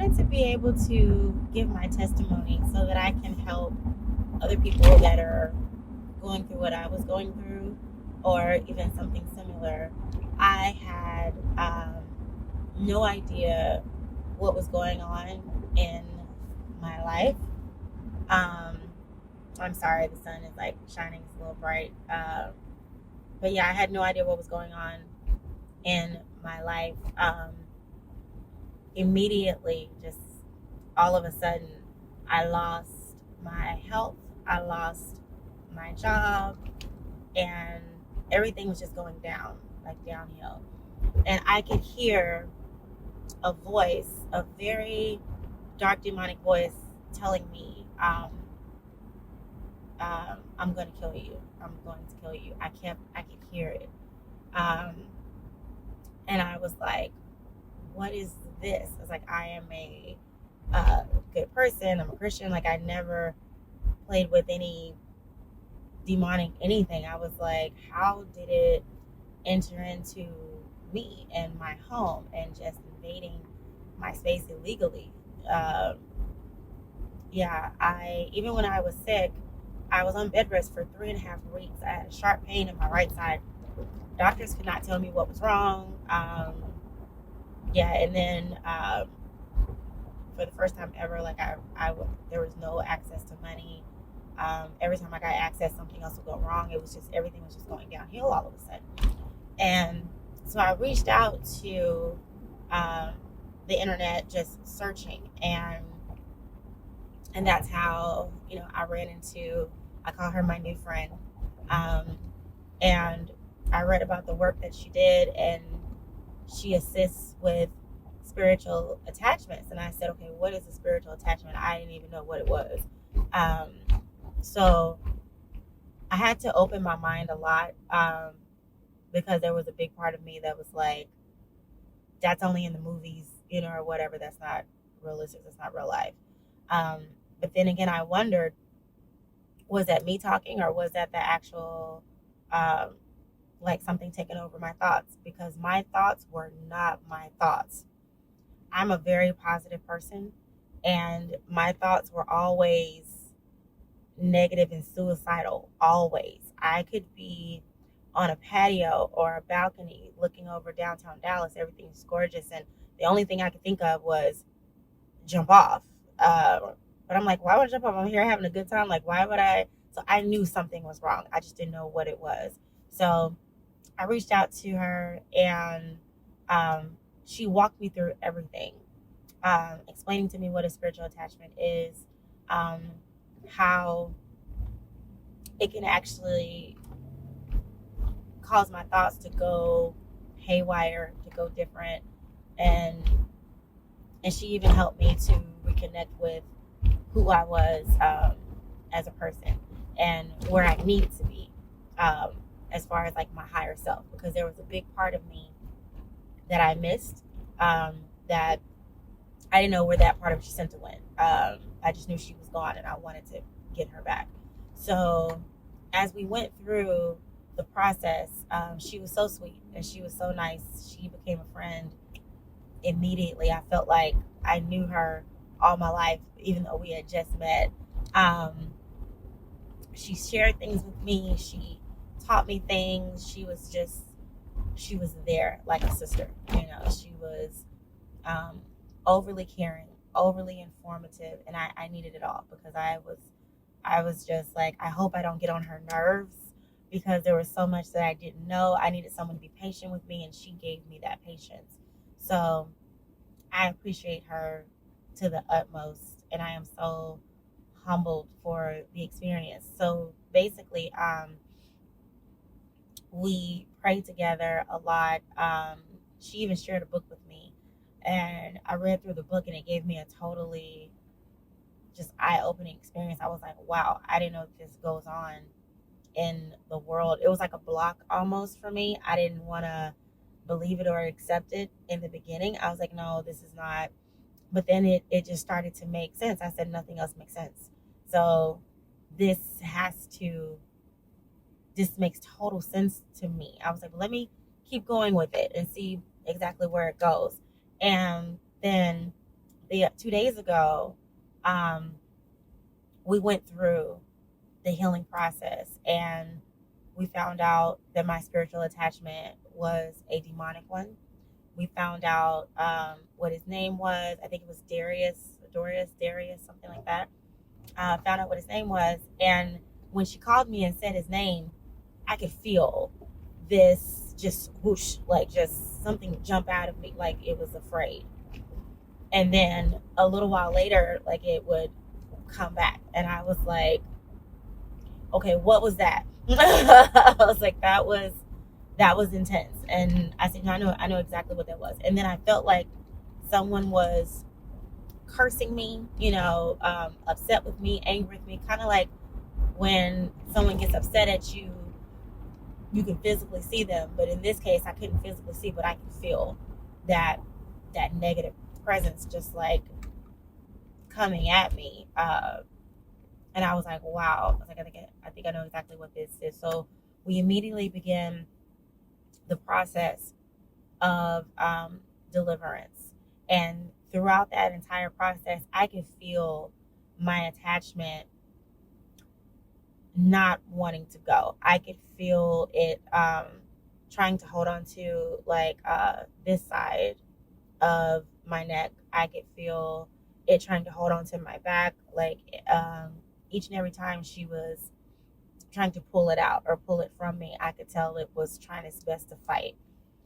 wanted to be able to give my testimony so that I can help other people that are going through what I was going through, or even something similar. I had no idea what was going on in my life. Um, I'm sorry, the sun is like shining, it's a little bright. But yeah, I had no idea what was going on in my life. Immediately, just all of a sudden, I lost my health, I lost my job, and everything was just going down, like downhill. And I could hear a voice, a very dark demonic voice, telling me, I'm going to kill you. I'm going to kill you. I could hear it. Um, and I was like, what is this? I was like, I am a good person. I'm a Christian. Like, I never played with any demonic anything. I was like, how did it enter into me and my home and just invading my space illegally? Um, yeah, I even when I was sick, I was on bed rest for 3.5 weeks. I had a sharp pain in my right side. Doctors could not tell me what was wrong. Yeah, and then for the first time ever, like there was no access to money. Every time I got access, something else would go wrong. It was just everything was just going downhill all of a sudden. And so I reached out to um, the internet, just searching, and that's how I ran into. I call her my new friend, um, and I read about the work that she did, and she assists with spiritual attachments. And I said, okay, what is a spiritual attachment? I didn't even know what it was. Um, so I had to open my mind a lot, because there was a big part of me that was like, that's only in the movies, or whatever. That's not realistic. That's not real life. Um, but then again, I wondered, was that me talking, or was that the actual, um, like something taking over my thoughts? Because my thoughts were not my thoughts. I'm a very positive person, and my thoughts were always negative and suicidal. Always. I could be on a patio or a balcony looking over downtown Dallas. Everything's gorgeous, and the only thing I could think of was jump off. But I'm like, why would I jump off? I'm here having a good time. Like, why would I? So I knew something was wrong. I just didn't know what it was. So I reached out to her, and she walked me through everything, explaining to me what a spiritual attachment is, um, how it can actually cause my thoughts to go haywire, to go different, and she even helped me to reconnect with who I was, as a person, and where I needed to be, um, as far as like my higher self, because there was a big part of me that I missed, that I didn't know where that part of Jacinta went. I just knew she was gone, and I wanted to get her back. So as we went through the process, she was so sweet and she was so nice. She became a friend immediately. I felt like I knew her all my life, even though we had just met. Um, she shared things with me. She taught me things. She was there like a sister. She was, um, overly caring, overly informative, and I needed it all, because I was just like, I hope I don't get on her nerves, because there was so much that I didn't know. I needed someone to be patient with me, and she gave me that patience. So I appreciate her to the utmost, and I am so humbled for the experience. So basically, we prayed together a lot. She even shared a book with me, and I read through the book, and it gave me a totally just eye-opening experience. I was like, wow, I didn't know this goes on in the world. It was like a block almost for me. I didn't want to believe it or accept it in the beginning. I was like, no, this is not. But then it just started to make sense. I said, nothing else makes sense. So this has to, this makes total sense to me. I was like, well, let me keep going with it and see exactly where it goes. And then the 2 days ago, we went through the healing process, and we found out that my spiritual attachment was a demonic one. We found out what his name was. I think it was Darius, something like that. Found out what his name was, and when she called me and said his name, I could feel this just whoosh, like just something jump out of me, like it was afraid. And then a little while later, like it would come back, and I was like, okay, what was that? I was like, that was intense. And I said, no, I know exactly what that was. And then I felt like someone was cursing me, upset with me, angry with me, kind of like when someone gets upset at you, you can physically see them, but in this case I couldn't physically see, but I could feel that negative presence just like coming at me. And I was like, wow. I was like, I think I know exactly what this is. So we immediately began the process of deliverance. And throughout that entire process, I could feel my attachment not wanting to go. I could feel it trying to hold on to like this side of my neck. I could feel it trying to hold on to my back. Like each and every time she was trying to pull it out or pull it from me, I could tell it was trying its best to fight.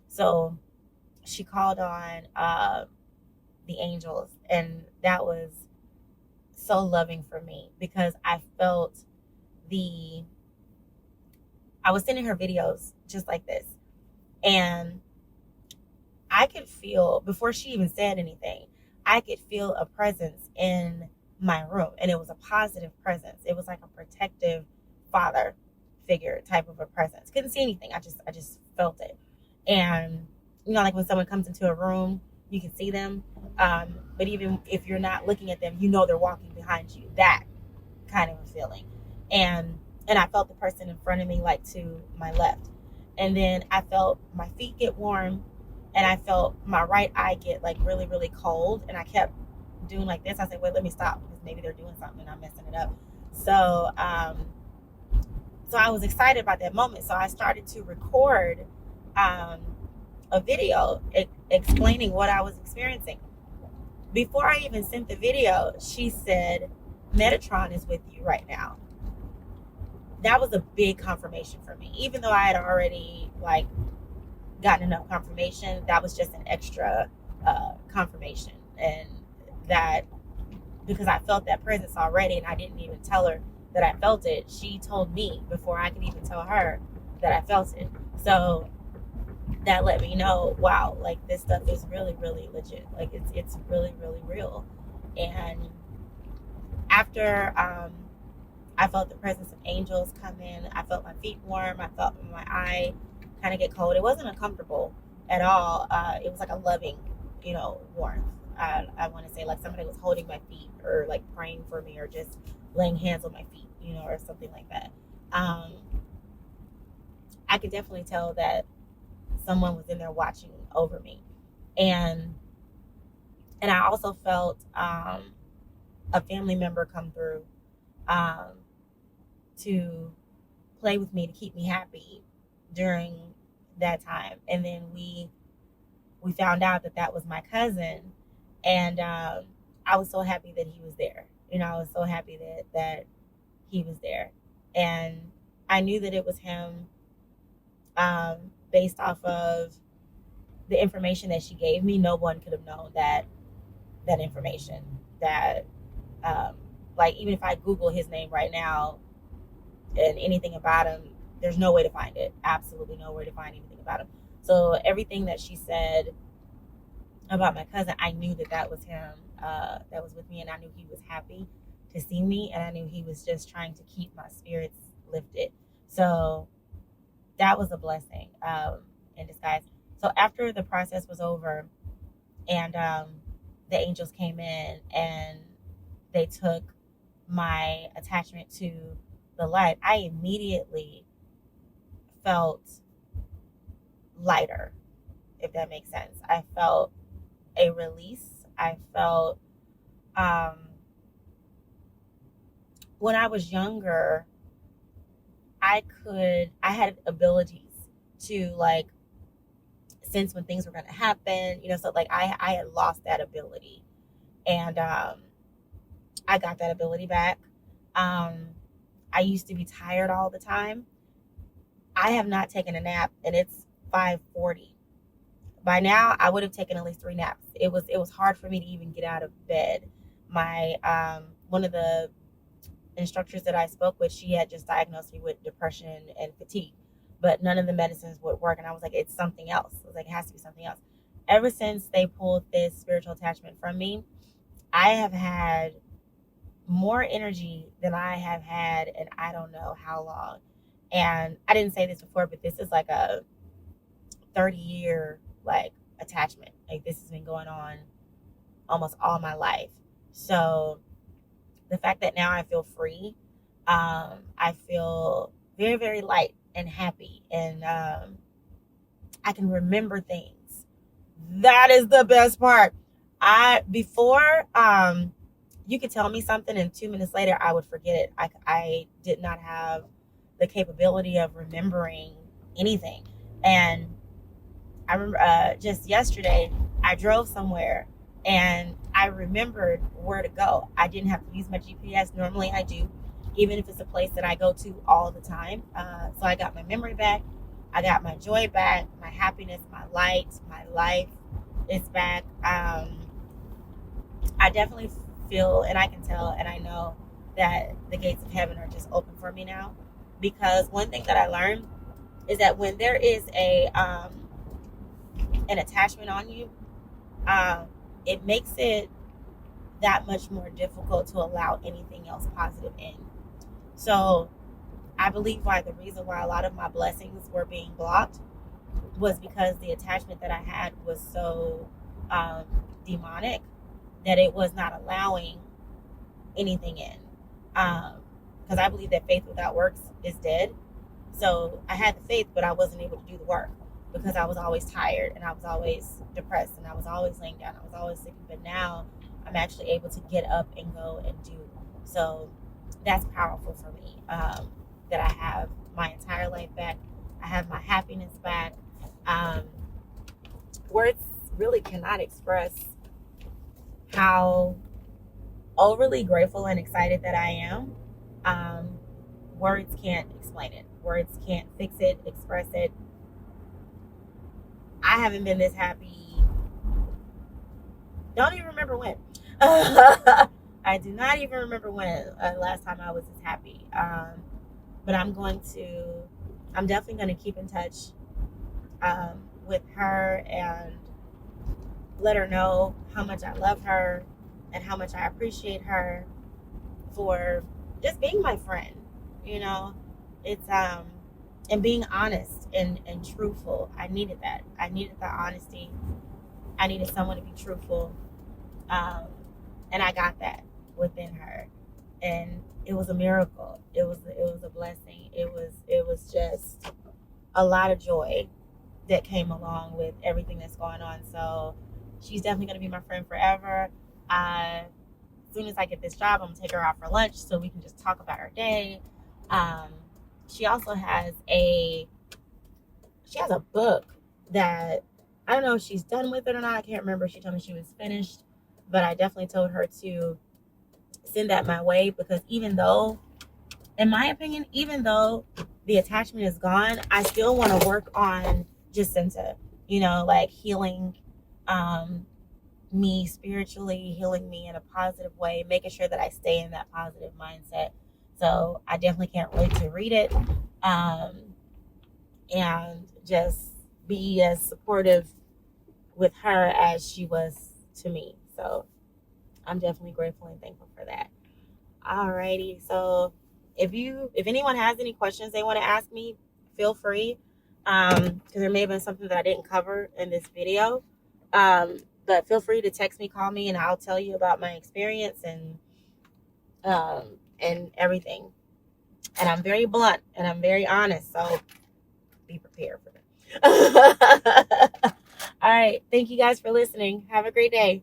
So she called on the angels, and that was so loving for me because I felt I was sending her videos just like this, and I could feel, before she even said anything, I could feel a presence in my room, and it was a positive presence. It was like a protective father figure type of a presence. Couldn't see anything. I just felt it. And like when someone comes into a room, you can see them, but even if you're not looking at them, they're walking behind you. That kind of a feeling. And I felt the person in front of me, like to my left. And then I felt my feet get warm, and I felt my right eye get like really, really cold. And I kept doing like this. I said, wait, let me stop, because maybe they're doing something and I'm messing it up. So I was excited about that moment. So I started to record a video explaining what I was experiencing. Before I even sent the video, she said, Metatron is with you right now. That was a big confirmation for me. Even though I had already like gotten enough confirmation, that was just an extra confirmation. And that, because I felt that presence already, and I didn't even tell her that I felt it. She told me before I could even tell her that I felt it. So that let me know, wow, like this stuff is really, really legit. Like it's really, really real. And after I felt the presence of angels come in, I felt my feet warm, I felt my eye kind of get cold. It wasn't uncomfortable at all. It was like a loving, warmth. I want to say like somebody was holding my feet, or like praying for me, or just laying hands on my feet, or something like that. I could definitely tell that someone was in there watching over me. And I also felt a family member come through to play with me, to keep me happy during that time. And then we found out that was my cousin, and I was so happy that he was there. I was so happy that he was there, and I knew that it was him based off of the information that she gave me. No one could have known that information. That like, even if I Google his name right now and anything about him, there's no way to find it. Absolutely no way to find anything about him. So everything that she said about my cousin, I knew that was him, that was with me, and I knew he was happy to see me, and I knew he was just trying to keep my spirits lifted. So that was a blessing in disguise. So after the process was over, and the angels came in and they took my attachment to the light, I immediately felt lighter, if that makes sense. I felt a release. I felt when I was younger, I had abilities to like sense when things were going to happen, so like I had lost that ability, and I got that ability back. I used to be tired all the time. I have not taken a nap, and it's 5:40. By now, I would have taken at least 3 naps. It was hard for me to even get out of bed. My one of the instructors that I spoke with, she had just diagnosed me with depression and fatigue, but none of the medicines would work. And I was like, it's something else. I was like, it has to be something else. Ever since they pulled this spiritual attachment from me, I have had more energy than I have had in I don't know how long. And I didn't say this before, but this is like a 30-year like attachment. Like this has been going on almost all my life. So the fact that now I feel free, I feel very, very light and happy, and I can remember things. That is the best part. Before you could tell me something and 2 minutes later I would forget it. I did not have the capability of remembering anything. And I remember just yesterday I drove somewhere and I remembered where to go. I didn't have to use my GPS. Normally I do, even if it's a place that I go to all the time. So I got my memory back. I got my joy back, my happiness, my light, my life is back. I definitely feel, and I can tell, and I know that the gates of heaven are just open for me now. Because one thing that I learned is that when there is an attachment on you, it makes it that much more difficult to allow anything else positive in. So I believe the reason why a lot of my blessings were being blocked was because the attachment that I had was so demonic that it was not allowing anything in. Because I believe that faith without works is dead. So I had the faith, but I wasn't able to do the work because I was always tired and I was always depressed and I was always laying down. I was always sick. But now I'm actually able to get up and go and do. So that's powerful for me, that I have my entire life back. I have my happiness back. Words really cannot express how overly grateful and excited that I am. Words can't explain it. Words can't fix it, express it. I haven't been this happy. Don't even remember when. I do not even remember when last time I was this happy. But I'm definitely going to keep in touch with her and let her know how much I love her and how much I appreciate her for just being my friend. It's and being honest and truthful. I needed that. I needed the honesty. I needed someone to be truthful, and I got that within her, and it was a miracle. It was a blessing. It was just a lot of joy that came along with everything that's going on. So she's definitely going to be my friend forever. As soon as I get this job, I'm gonna take her out for lunch so we can just talk about her day. She also has a book that I don't know if she's done with it or not. I can't remember. She told me she was finished, but I definitely told her to send that my way, because even though, in my opinion, even though the attachment is gone, I still want to work on Jacinta, like healing me spiritually, healing me in a positive way, making sure that I stay in that positive mindset. So I definitely can't wait to read it, and just be as supportive with her as she was to me. So I'm definitely grateful and thankful for that. Alrighty, so if anyone has any questions they want to ask me, feel free, because there may have been something that I didn't cover in this video, but feel free to text me, call me, and I'll tell you about my experience and everything. And I'm very blunt and I'm very honest, so be prepared for that. All right, thank you guys for listening. Have a great day.